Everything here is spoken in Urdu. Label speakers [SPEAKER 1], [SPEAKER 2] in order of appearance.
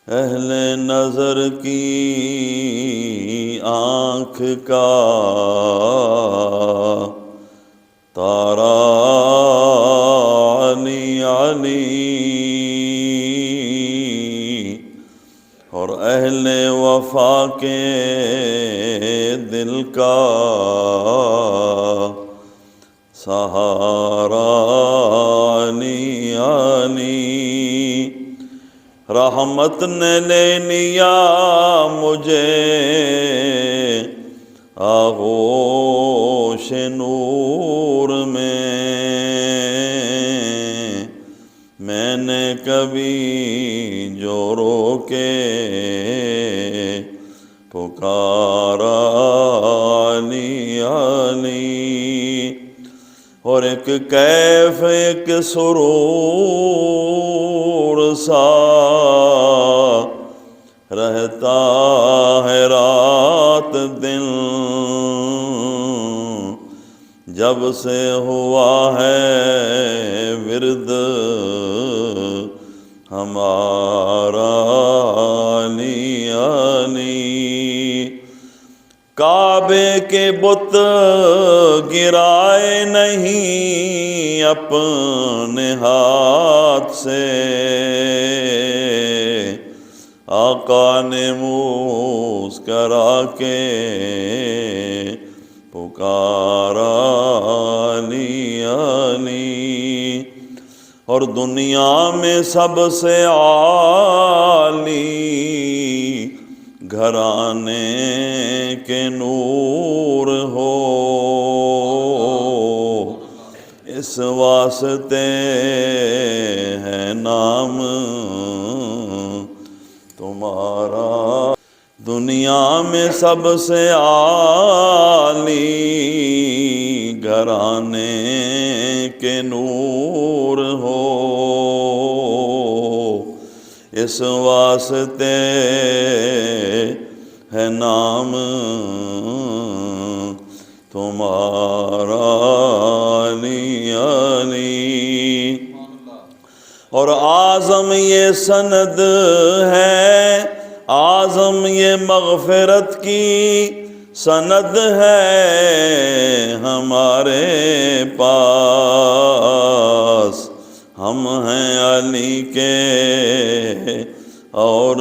[SPEAKER 1] اہل نظر کی آنکھ کا تارا علی علی، اور اہل وفا کے دل کا سہارا علی علی۔ رحمت نے لے لیا مجھے آغوش نور میں، میں نے کبھی جو رو کے پکارا علی علی، اور ایک کیف ایک سرور سا رہتا ہے رات دن، جب سے ہوا ہے ورد ہمارا علی علی۔ کعبے کے بت گرائے نہیں اپنے ہاتھ سے، آقا نے مسکرا کے پکارا علی علی، اور دنیا میں سب سے عالی گھرانے کے نور ہو، اس واسطے ہے نام تمہارا۔ دنیا میں سب سے عالی گھرانے کے نور ہو، اس واسطے ہے نام تمہارا علی علی۔ اور اعظم یہ سند ہے، اعظم یہ مغفرت کی سند ہے ہمارے پاس، ہم ہیں علی کے اور